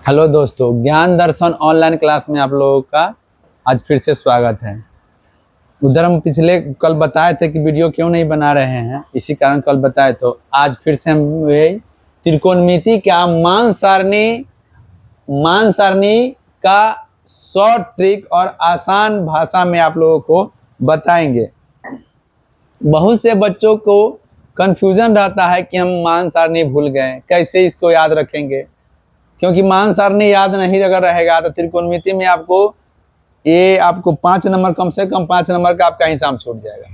Hello दोस्तों, ज्ञान दर्शन online class में आप लोगों का आज फिर से स्वागत है। उधर हम पिछले कल बताए थे कि वीडियो क्यों नहीं बना रहे हैं, इसी कारण कल बताए। तो आज फिर से हम त्रिकोणमिति का मान सारणी का शॉर्ट ट्रिक और आसान भाषा में आप लोगों को बताएंगे। बहुत से बच्चों को कंफ्यूजन रहता है कि हम मान सारणी भूल गए, कैसे इसको याद रखेंगे, क्योंकि मान सारणी याद नहीं अगर रहेगा तो त्रिकोणमिति में आपको 5 नंबर, कम से कम 5 नंबर का आपका हिसाब छूट जाएगा।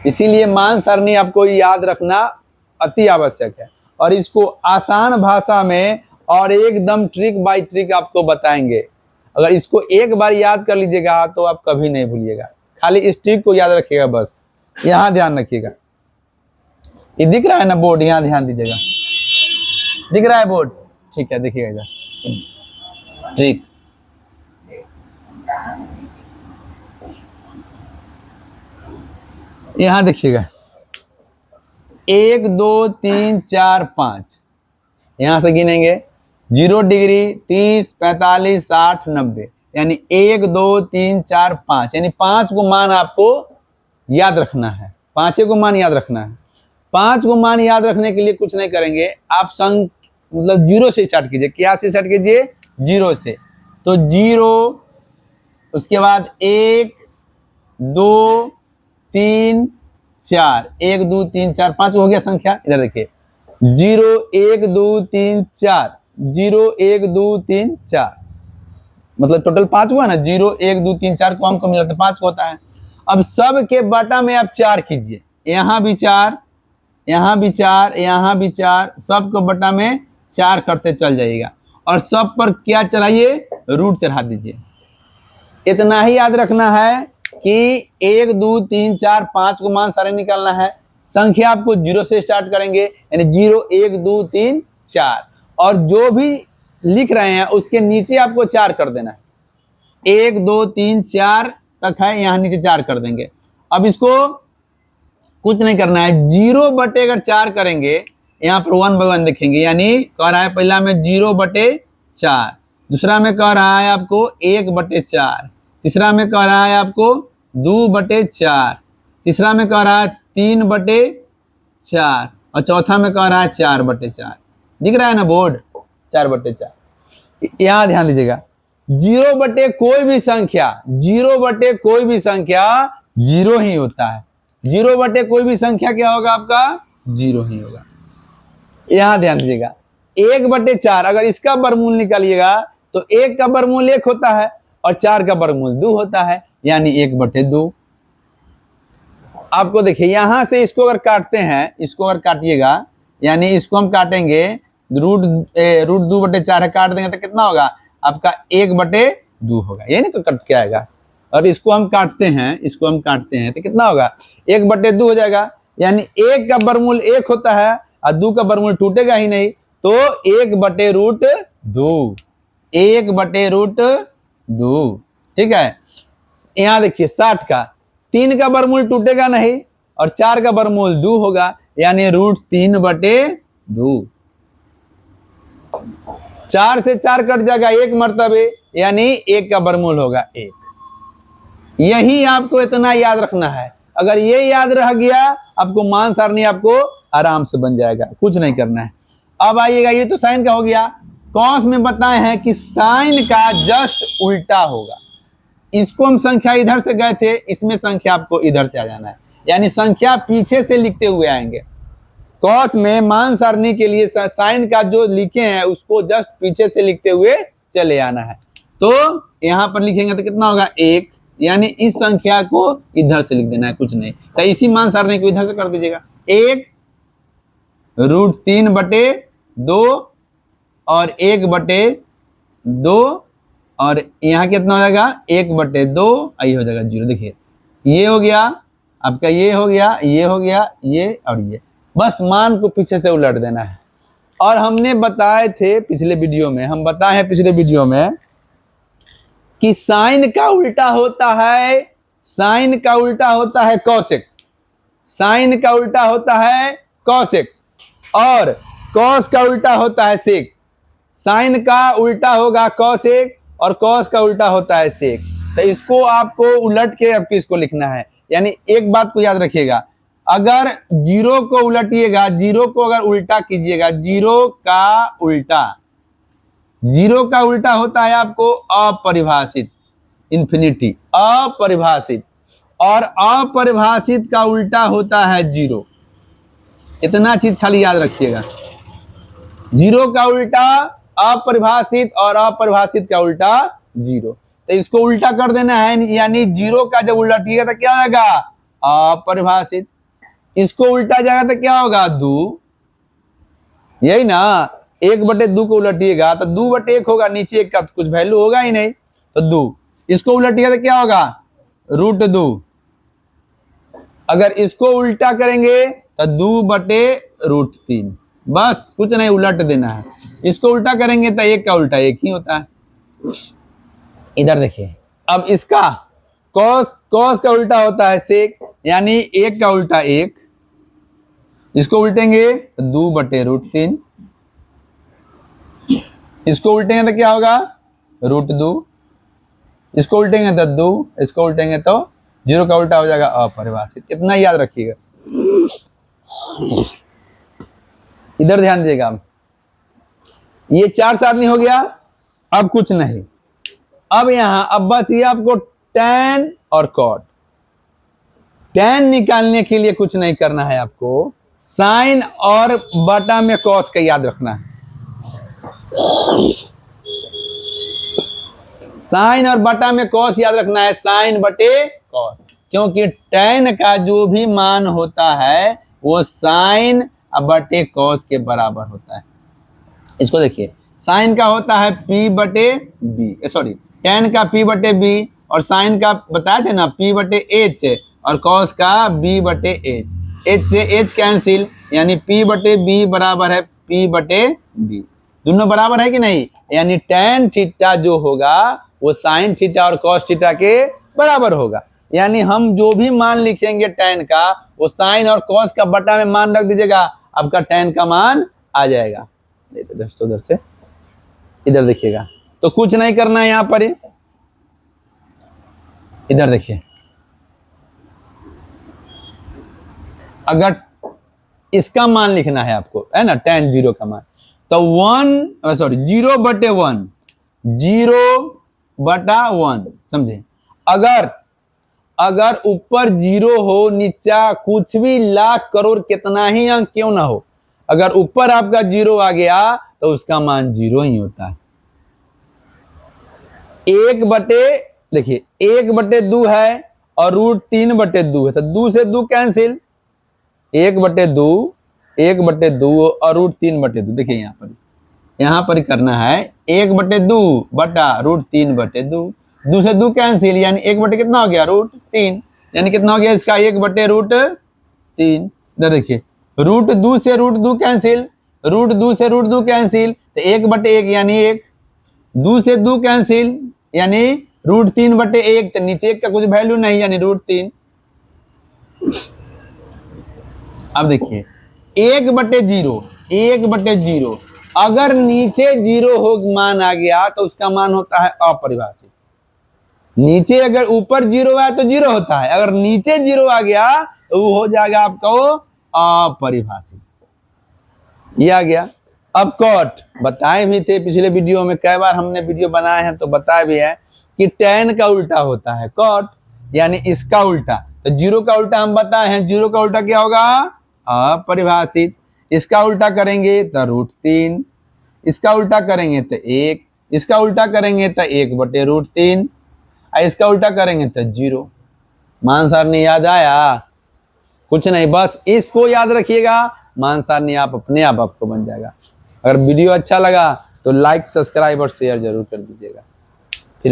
इसीलिए मान सारणी आपको याद रखना अति आवश्यक है और इसको आसान भाषा में और एकदम ट्रिक बाय ट्रिक आपको बताएंगे। अगर इसको एक बार याद कर लीजिएगा तो आप कभी नहीं भूलिएगा। खाली इस ट्रिक को याद रखिएगा, बस यहाँ ध्यान रखिएगा। ये दिख रहा है ना बोर्ड, यहाँ ध्यान दीजिएगा। दिख रहा है बोर्ड? ठीक है, देखिएगा इधर ट्रिक। यहां देखिएगा 1 2 3 4 5, यहां से गिनेंगे 0 डिग्री 30 45 60 90, यानी 1 2 3 4 5, यानी 5 को मान आपको याद रखना है। 5 को मान याद रखना है। 5 को मान याद रखने के लिए कुछ नहीं करेंगे, आप संग मतलब 0 से स्टार्ट कीजिए। क्या से स्टार्ट कीजिए? 0 से। तो 0, उसके बाद 1 2 3 4, 1 2 3 4 5 हो गया संख्या। इधर देखिए 0 1 2 3 4, 0 1 2 3 4, मतलब टोटल 5 हुआ ना। 0 1 2 3 4 को हमको मिला तो 5 होता है। अब सब के बटा में आप 4 कीजिए, यहाँ भी 4, यहाँ भी 4, यहाँ भी 4, सबको बटा में 4 करते चल जाइएगा और सब पर क्या चढ़ाइए? रूट चढ़ा दीजिए। इतना ही याद रखना है कि 1 2 3 4 5 को मान सारे निकालना है। संख्या आपको 0 से स्टार्ट करेंगे, यानी 0 1 2 3 4, और जो भी लिख रहे हैं उसके नीचे आपको 4 कर देना है। 1 2 3 4 तक है, यहाँ नीचे 4 कर देंगे। अब इसको कुछ नहीं करना है, 0 बटे अगर 4 करेंगे, यहाँ पर 1 बाय 1 देखेंगे, यानी कह रहा है पहला में 0 बटे 4, दूसरा में कह रहा है आपको 1 बटे 4, तीसरा में कह रहा है आपको 2 बटे 4, तीसरा में कह रहा है 3 बटे 4, और चौथा में कह रहा है 4 बटे 4। दिख रहा है ना बोर्ड? 4 बटे 4। यहाँ ध्यान दीजिएगा, 0 बटे कोई भी संख्या, 0 बटे कोई भी संख्या 0 ही होता है। 0 बटे कोई भी संख्या क्या होगा? आपका 0 ही होगा। यहां ध्यान दीजिएगा 1 बटे 4, अगर इसका वर्गमूल निकालिएगा तो 1 का वर्गमूल 1 होता है और 4 का वर्गमूल 2 होता है, यानी 1 बटे 2। आपको देखिए यहां से इसको अगर काटते हैं, इसको अगर काटिएगा, यानी इसको हम काटेंगे, रूट 2 बटे 4 है, काट देंगे तो कितना होगा? आपका 1 बटे 2 होगा, ये नहीं कट के आएगा। और इसको हम काटते हैं, इसको हम काटते हैं तो कितना होगा? 1 बटे 2 हो जाएगा, यानी 1 का वर्गमूल 1 होता है और 2 का वर्गमूल टूटेगा ही नहीं, तो 1 बटे रूट 2, 1 बटे रूट 2। ठीक है। यहाँ देखिए 60 का 3 का वर्गमूल टूटेगा नहीं और 4 का वर्गमूल 2 होगा, यानी रूट 3 बटे 2। 4 से 4 कट जाएगा 1 मर्तबे, यानी 1 का वर्गमूल होगा 1। यही आपको इतना याद रखना है। अगर ये याद रह गया, आपको मान सारणी आपको आराम से बन जाएगा, कुछ नहीं करना है। अब आइएगा, ये तो साइन का हो गया। कॉस में बताए हैं कि साइन का जस्ट उल्टा होगा। इसको हम संख्या इधर से गए थे, इसमें संख्या आपको इधर से आ जाना है, यानी संख्या पीछे से लिखते हुए आएंगे। कॉस में मान सारणी के लिए साइन का जो लिखे हैं उसको जस्ट पीछे से लिखते हुए चले आना है। तो यहां पर लिखेंगे तो कितना होगा? 1, यानी इस संख्या को इधर से लिख देना है, कुछ नहीं। तो इसी मान सारणी को इधर से कर दीजिएगा। 1 रूट 3 बटे 2 और 1 बटे 2, और यहाँ कितना हो जाएगा? 1 बटे 2, ये हो जाएगा 0। देखिए ये हो गया आपका, ये हो गया, ये हो गया, ये और ये। बस मान को पीछे से उलट देना है। और हमने बताए थे पिछले वीडियो में, हम बताए हैं पिछले वीडियो में कि साइन का उल्टा होता है, साइन का उल्टा होता है कॉसेक, साइन का उल्टा होता है कॉसेक, और कॉस का उल्टा होता है सेक। साइन का उल्टा होगा कॉसेक और कॉस का उल्टा होता है सेक। तो इसको आपको उलट के आपको इसको लिखना है। यानी एक बात को याद रखिएगा, अगर जीरो को उलटिएगा, जीरो को अगर उल्टा कीजिएगा, जीरो का उल्टा होता है आपको अपरिभाषित, इंफिनिटी, अपरिभाषित, और अपरिभाषित का उल्टा होता है जीरो। इतना चीज खाली याद रखिएगा, जीरो का उल्टा अपरिभाषित और अपरिभाषित का उल्टा जीरो। तो इसको उल्टा कर देना है, यानी जीरो का जब उलटिएगा तो क्या होगा, अपरिभाषित। इसको उल्टा जाएगा तो क्या होगा, दो, यही ना। 1/2 को उलटिएगा तो 2/1 होगा, नीचे एक का तो कुछ वैल्यू होगा ही नहीं, तो 2। इसको उलटिएगा तो क्या होगा, √2। अगर इसको उल्टा करेंगे तो 2/√3, बस कुछ नहीं, उलट देना है। इसको उल्टा करेंगे तो 1 का उल्टा 1 ही होता है। इधर देखिए, अब इसका कॉस का उल्टा होता है सेक, यानी 1 का उल्टा 1। इसको उल्टेंगे तो 2/√3, इसको उल्टेंगे तो क्या होगा, √2। इसको उल्टेंगे तो 2, इसको उल्टेंगे तो जीरो का उल्टा हो जाएगा अपरिभाषित। इतना याद रखिएगा। इधर ध्यान दीजिएगा, ये 4 सारणी हो गया। अब कुछ नहीं, अब यहां अब बस ये आपको tan और cot। tan निकालने के लिए कुछ नहीं करना है आपको, साइन और बटा में cos का याद रखना है। साइन और बटा में cos याद रखना है, साइन बटे cos, क्योंकि tan का जो भी मान होता है वो साइन बटे cos के बराबर होता है। इसको देखिए, साइन का होता है P/B, सॉरी tan का P/B, और साइन का बताए थे ना P/H, और cos का B/H। H से H कैंसिल, यानी P/B बराबर है P/B। दोनों बराबर है कि नहीं, यानी tan थीटा जो होगा वो साइन थीटा और cos थीटा के बराबर होगा। यानी हम जो भी मान लिखेंगे tan का, वो साइन और cos का बटा में मान रख दीजिएगा, आपका tan का मान आ जाएगा। उधर से इधर देखिएगा, तो कुछ नहीं करना है यहां पर। इधर देखिए, अगर इसका मान लिखना है आपको, है ना, tan जीरो का मान, तो 0/1, 0/1, समझे। अगर ऊपर जीरो हो, नीचा कुछ भी लाख करोड़ कितना ही अंक क्यों ना हो, अगर ऊपर आपका जीरो आ गया तो उसका मान जीरो ही होता है। 1/, 1/2 है और √3/2 है, तो 2 से 2 कैंसिल, 1/2 और √3/2। देखिए यहाँ पर करना है 1/2 बटा √3/2, 2 से 2 कैंसिल, यानी 1/, कितना हो गया, √3, यानी कितना हो गया इसका 1/√3। इधर देखिए, √2 से √2 कैंसिल, √2 से √2 कैंसिल, तो 1/1 यानी 1, 2 से 2 कैंसिल, यानी √3/1, तो नीचे 1 का कुछ वैल्यू नहीं, यानी √3। अब देखिए 1/0, अगर नीचे जीरो हो मान आ गया तो उसका मान होता है अपरिभाषित। नीचे अगर ऊपर जीरो है तो जीरो होता है, अगर नीचे जीरो आ गया तो वो हो जाएगा आपका अपरिभाषित। ये आ गया। अब कॉट बताए भी थे पिछले वीडियो में, कई बार हमने वीडियो बनाए हैं तो बताया भी है कि tan का उल्टा होता है कॉट, यानी इसका उल्टा। तो जीरो का उल्टा हम बताए हैं, जीरो का उल्टा क्या होगा, अपरिभाषित। इसका उल्टा करेंगे तो √3, इसका उल्टा करेंगे तो 1, इसका उल्टा करेंगे तो 1/√3, इसका उल्टा करेंगे तो 0। मान सारणी याद आया? कुछ नहीं, बस इसको याद रखिएगा, मान सारणी आप अपने आप आपको बन जाएगा। अगर वीडियो अच्छा लगा तो लाइक, सब्सक्राइब और शेयर जरूर कर दीजिएगा।